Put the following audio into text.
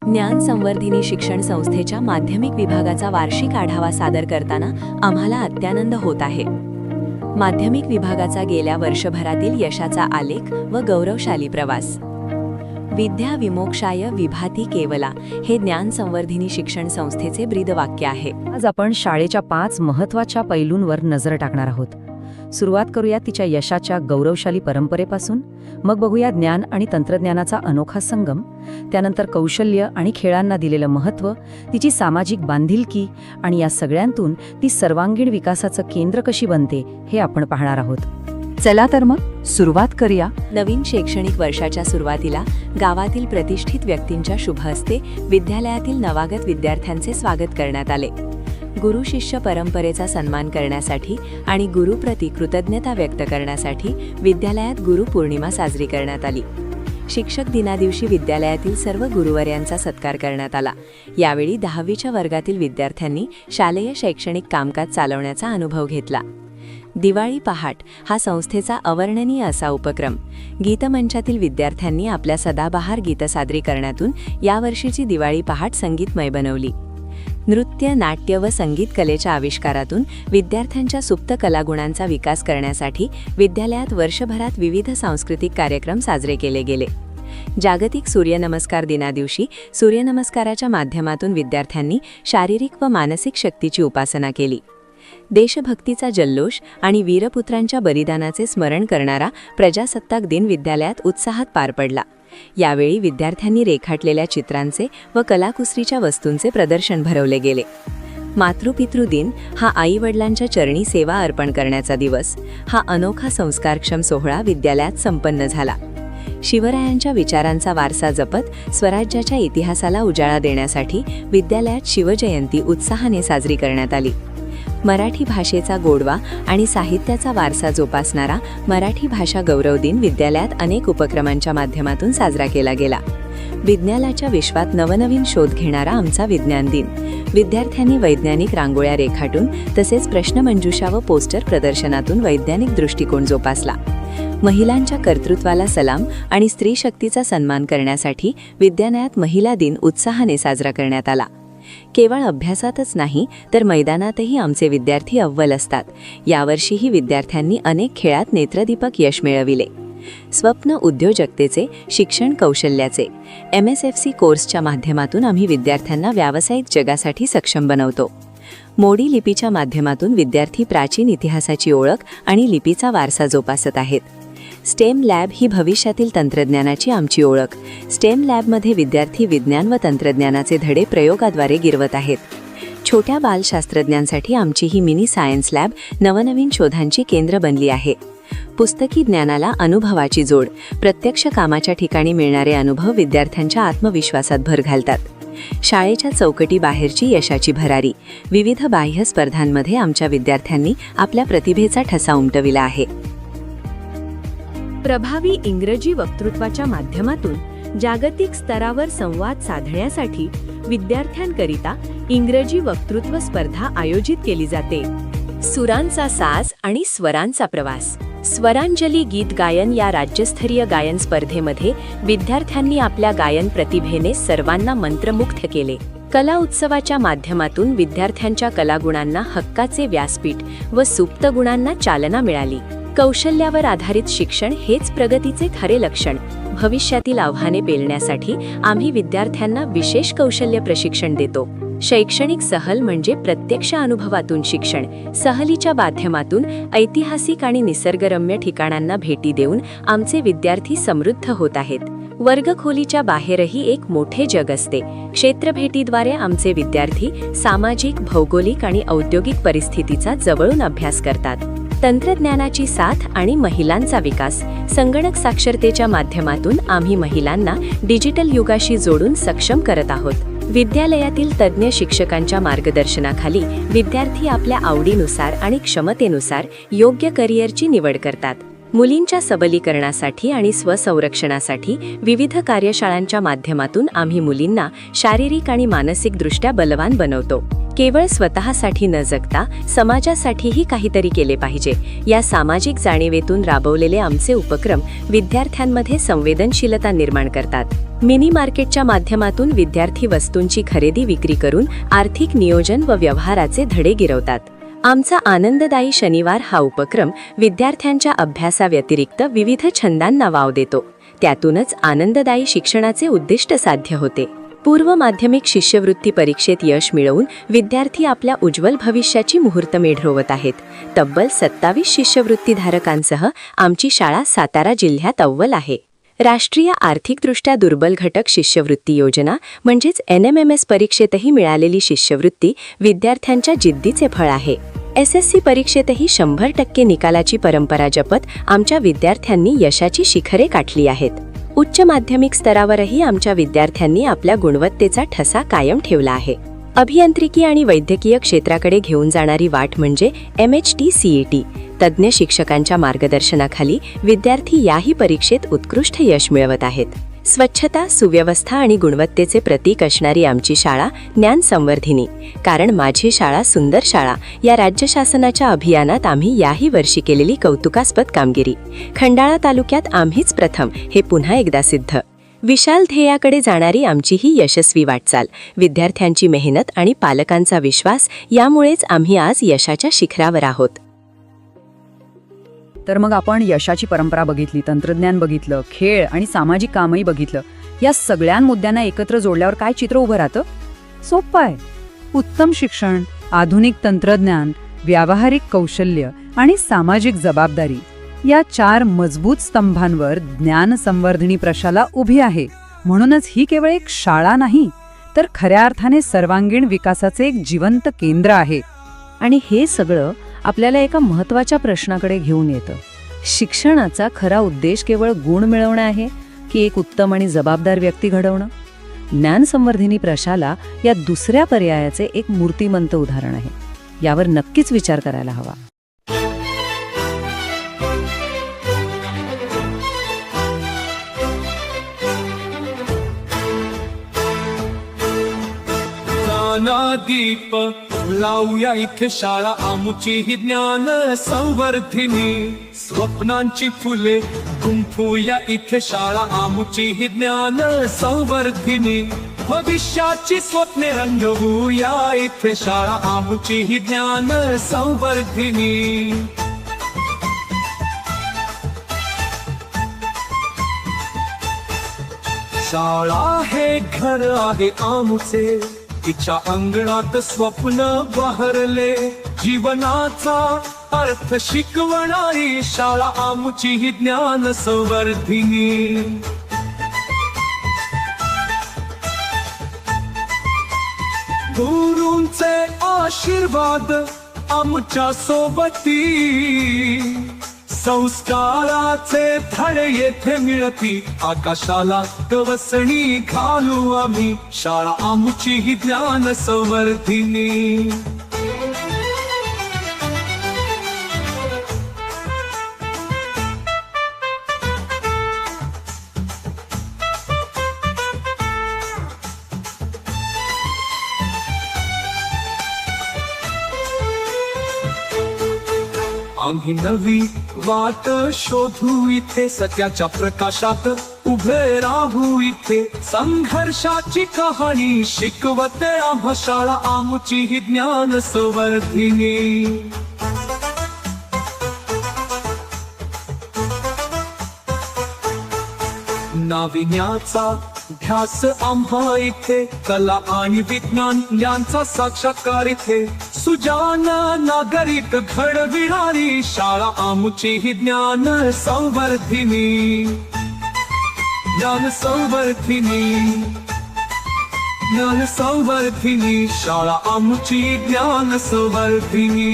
ज्ञान संवर्धिनी शिक्षण संस्थेच्या माध्यमिक विभागाचा वार्षिक आढावा सादर करताना आम्हाला अत्यानंद होत आहे. माध्यमिक विभागाचा गेल्या वर्षभरातील यशाचा आलेख व गौरवशाली प्रवास. विद्या विमोक्षाय विभाती केवला हे ज्ञान संवर्धिनी शिक्षण संस्थेचे ब्रीदवाक्य आहे. आज आपण शाळेच्या 5 महत्त्वाच्या पैलूंवर नजर टाकणार आहोत. सुरुवात करूया तिच्या यशाच्या गौरवशाली परंपरेपासून, मग बघूया ज्ञान आणि तंत्रज्ञानाचा अनोखा संगम, त्यानंतर कौशल्य आणि खेळांना दिलेलं महत्त्व, तिची सामाजिक बांधिलकी आणि या सगळ्यांतून ती सर्वांगीण विकासाचं केंद्र कशी बनते हे आपण पाहणार आहोत. चला तर मग सुरुवात करूया. नवीन शैक्षणिक वर्षाच्या सुरुवातीला गावातील प्रतिष्ठित व्यक्तींच्या शुभ हस्ते विद्यालयातील नवागत विद्यार्थ्यांचे स्वागत करण्यात आले. गुरु शिष्य परंपरेचा सन्मान करण्यासाठी आणि गुरुप्रती कृतज्ञता व्यक्त करण्यासाठी विद्यालयात गुरुपौर्णिमा साजरी करण्यात आली. शिक्षक दिनादिवशी विद्यालयातील सर्व गुरुवर्यांचा सत्कार करण्यात आला. यावेळी 10वीच्या वर्गातील विद्यार्थ्यांनी शालेय शैक्षणिक कामकाज चालवण्याचा अनुभव घेतला. दिवाळी पहाट हा संस्थेचा अवर्णनीय असा उपक्रम. गीतमंचातील विद्यार्थ्यांनी आपल्या सदाबहार गीतसादरीकरणातून यावर्षीची दिवाळी पहाट संगीतमय बनवली. नृत्य, नाट्य व संगीत कलेच्या आविष्कारातून विद्यार्थ्यांच्या सुप्त कलागुणांचा विकास करण्यासाठी विद्यालयात वर्षभरात विविध सांस्कृतिक कार्यक्रम साजरे केले गेले. जागतिक सूर्यनमस्कार दिनादिवशी सूर्यनमस्काराच्या माध्यमातून विद्यार्थ्यांनी शारीरिक व मानसिक शक्तीची उपासना केली. देशभक्तीचा जल्लोष आणि वीरपुत्रांच्या बलिदानाचे स्मरण करणारा प्रजासत्ताक दिन विद्यालयात उत्साहात पार पडला. यावेळी विद्यार्थ्यांनी रेखाटलेल्या चित्रांचे व कलाकुसरीच्या वस्तूंचे प्रदर्शन भरवले गेले. मातृपितृ दिन हा आई-वडिलांच्या चरणी सेवा अर्पण करण्याचा दिवस. हा अनोखा संस्कारक्षम सोहळा विद्यालयात संपन्न झाला. शिवरायांच्या विचारांचा वारसा जपत स्वराज्याच्या इतिहासाला उजाळा देण्यासाठी विद्यालयात शिवजयंती उत्साहाने साजरी करण्यात आली. मराठी भाषेचा गोडवा आणि साहित्याचा वारसा जोपासणारा मराठी भाषा गौरव दिन विद्यालयात अनेक उपक्रमांच्या माध्यमातून साजरा केला गेला. विज्ञानाच्या विश्वात नवनवीन शोध घेणारा आमचा विज्ञान दिन. विद्यार्थ्यांनी वैज्ञानिक रांगोळ्या रेखाटून तसेच प्रश्नमंजुषा व पोस्टर प्रदर्शनातून वैज्ञानिक दृष्टिकोन जोपासला. महिलांच्या कर्तृत्वाला सलाम आणि स्त्री शक्तीचा सन्मान करण्यासाठी विद्यालयात महिला दिन उत्साहाने साजरा करण्यात आला. केवळ अभ्यासातच नाही तर मैदानातही आमचे विद्यार्थी अव्वल असतात. यावर्षीही विद्यार्थ्यांनी अनेक खेळात नेत्रदीपक यश मिळविले. स्वप्न उद्योजकतेचे, शिक्षण कौशल्याचे MSFC कोर्सच्या माध्यमातून आम्ही विद्यार्थ्यांना व्यावसायिक जगासाठी सक्षम बनवतो. मोडी लिपीच्या माध्यमातून विद्यार्थी प्राचीन इतिहासाची ओळख आणि लिपीचा वारसा जोपासत आहेत. स्टेम लॅब ही भविष्यातील तंत्रज्ञानाची आमची ओळख. स्टेम लॅबमध्ये विद्यार्थी विज्ञान व तंत्रज्ञानाचे धडे प्रयोगाद्वारे गिरवत आहेत. छोट्या बालशास्त्रज्ञांसाठी आमची ही मिनी सायन्स लॅब नवनवीन शोधांची केंद्र बनली आहे. पुस्तकी ज्ञानाला अनुभवाची जोड. प्रत्यक्ष कामाच्या ठिकाणी मिळणारे अनुभव विद्यार्थ्यांच्या आत्मविश्वासात भर घालतात. शाळेच्या चौकटी बाहेरची यशाची भरारी. विविध बाह्य स्पर्धांमध्ये आमच्या विद्यार्थ्यांनी आपल्या प्रतिभेचा ठसा उमटविला आहे. प्रभावी इंग्रजी वक्तृत्वाच्या माध्यमातून जागतिक स्तरावर संवाद साधण्यासाठी विद्यार्थ्यांकरिता इंग्रजी वक्तृत्व स्पर्धा आयोजित केली जाते. सुरांचा साज आणि स्वरांचा प्रवास. स्वरांजली गीत गायन या राज्यस्तरीय गायन स्पर्धेमध्ये विद्यार्थ्यांनी आपल्या गायन प्रतिभेने सर्वांना मंत्रमुग्ध केले. कला उत्सवाच्या माध्यमातून विद्यार्थ्यांच्या कलागुणांना हक्काचे व्यासपीठ व सुप्त गुणांना चालना मिळाली. कौशल्यावर आधारित शिक्षण हेच प्रगतीचे खरे लक्षण. भविष्यातील आव्हाने पेलण्यासाठी आम्ही विद्यार्थ्यांना विशेष कौशल्य प्रशिक्षण देतो. शैक्षणिक सहल म्हणजे प्रत्यक्ष अनुभवातून शिक्षण. सहलीच्या माध्यमातून ऐतिहासिक आणि निसर्गरम्य ठिकाणांना भेटी देऊन आमचे विद्यार्थी समृद्ध होत आहेत. वर्गखोलीच्या बाहेरही एक मोठे जग असते. क्षेत्रभेटीद्वारे आमचे विद्यार्थी सामाजिक, भौगोलिक आणि औद्योगिक परिस्थितीचा जवळून अभ्यास करतात. तंत्रज्ञानाची साथ आणि महिलांचा विकास. संगणक साक्षरतेच्या माध्यमातून आम्ही महिलांना डिजिटल युगाशी जोडून सक्षम करत आहोत. विद्यालयातील तज्ज्ञ शिक्षकांच्या मार्गदर्शनाखाली विद्यार्थी आपल्या आवडीनुसार आणि क्षमतेनुसार योग्य करिअरची निवड करतात. मुलींच्या सबलीकरणासाठी आणि स्वसंरक्षणासाठी विविध कार्यशाळांच्या माध्यमातून आम्ही मुलींना शारीरिक आणि मानसिकदृष्ट्या बलवान बनवतो. केवळ स्वतःसाठी न जगता समाजासाठीही काहीतरी केले पाहिजे या सामाजिक जाणीवेतून राबवलेले आमचे उपक्रम विद्यार्थ्यांमध्ये संवेदनशीलता निर्माण करतात. मिनी मार्केटच्या माध्यमातून विद्यार्थी वस्तूंची खरेदी विक्री करून आर्थिक नियोजन व व्यवहाराचे धडे गिरवतात. आमचा आनंददायी शनिवार हा उपक्रम विद्यार्थ्यांच्या अभ्यासाव्यतिरिक्त विविध छंदांना वाव देतो. त्यातूनच आनंददायी शिक्षणाचे उद्दिष्ट साध्य होते. पूर्व माध्यमिक शिष्यवृत्ती परीक्षेत यश मिळवून विद्यार्थी आपल्या उज्ज्वल भविष्याची मुहूर्तमेढ रोवत आहेत. तब्बल 27 शिष्यवृत्तीधारकांसह आमची शाळा सातारा जिल्ह्यात अव्वल आहे. राष्ट्रीय आर्थिकदृष्ट्या दुर्बल घटक शिष्यवृत्ती योजना म्हणजेच NMMS परीक्षेतही मिळालेली शिष्यवृत्ती विद्यार्थ्यांच्या जिद्दीचे फळ आहे. SSC परीक्षेतही 100% निकालाची परंपरा जपत आमच्या विद्यार्थ्यांनी यशाची शिखरे गाठली आहेत. उच्च माध्यमिक स्तरावरही आमच्या विद्यार्थ्यांनी आपल्या गुणवत्तेचा ठसा कायम ठेवला आहे. अभियांत्रिकी आणि वैद्यकीय क्षेत्राकडे घेऊन जाणारी वाट म्हणजे MHT CET. तज्ज्ञ शिक्षकांच्या मार्गदर्शनाखाली विद्यार्थी याही परीक्षेत उत्कृष्ट यश मिळवत आहेत. स्वच्छता, सुव्यवस्था आणि गुणवत्तेचे प्रतीक असणारी आमची शाळा ज्ञान संवर्धिनी, कारण माझी शाळा सुंदर शाळा या राज्य शासनाच्या अभियानात आम्ही याही वर्षी केलेली कौतुकास्पद कामगिरी. खंडाळा तालुक्यात आम्हीच प्रथम हे पुन्हा एकदा सिद्ध. विशाल ध्येयाकडे जाणारी आमची ही यशस्वी वाटचाल, विद्यार्थ्यांची मेहनत आणि पालकांचा विश्वास यामुळेच आम्ही आज यशाच्या शिखरावर आहोत. तर मग आपण यशाची परंपरा बघितली, तंत्रज्ञान बघितलं, खेळ आणि सामाजिक कामही बघितलं. या सगळ्या मुद्द्यांना एकत्र जोडल्यावर काय चित्र उभं राहतं? सोपं आहे. उत्तम शिक्षण, आधुनिक तंत्रज्ञान, व्यावहारिक कौशल्य आणि सामाजिक जबाबदारी या 4 मजबूत स्तंभांवर ज्ञान संवर्धिनी प्रशाला उभी आहे. म्हणूनच ही केवळ एक शाळा नाही, तर खऱ्या अर्थाने सर्वांगीण विकासाचे एक जिवंत केंद्र आहे. आणि हे सगळं आपल्याला एका महत्त्वाच्या प्रश्नाकडे घेऊन येतं. शिक्षणाचा खरा उद्देश केवळ गुण मिळवणं आहे की एक उत्तम आणि जबाबदार व्यक्ती घडवणं? ज्ञान संवर्धिनी प्रशाला या दुसऱ्या पर्यायाचे एक मूर्तिमंत उदाहरण आहे. यावर नक्कीच विचार करायला हवा. दीप लावूया इथे शाळा आमुची ही ज्ञान संवर्धिनी. स्वप्नांची फुले गुंफूया इथे शाळा आमुची ही ज्ञान संवर्धिनी. भविष्याची स्वप्ने रंगवूया इथे शाळा आमुची ही ज्ञान संवर्धिनी. शाळा हे घर आहे आमुचे, तिच्या अंगणात स्वप्न बहरले. जीवनाचा अर्थ शिकवणारी शाळा आमची ही ज्ञान संवर्धिनी. गुरूंचे आशीर्वाद आमच्या सोबती, संस्काराचे धडे येथे मिळती. आकाशाला गवसणी घालू आम्ही, शाळा आमची ही ज्ञान संवर्धिनी. आम्ही नवी वाट शोधू इथे, सत्याच्या प्रकाशात उभे राहू इथे. संघर्षाची कहाणी शिकवते आम्हा शाळा आमची ही ज्ञान संवर्धिनी. नाविन्याचा ध्यास आम्हा इथे, कला आणि विज्ञान यांचा साक्षात्कार इथे. सुजान नागरिक घडविणारी शाळा आमची ही ज्ञान संवर्धिनी. ज्ञान संवर्धिनी, ज्ञान संवर्धिनी, शाळा आमची ज्ञान संवर्धिनी.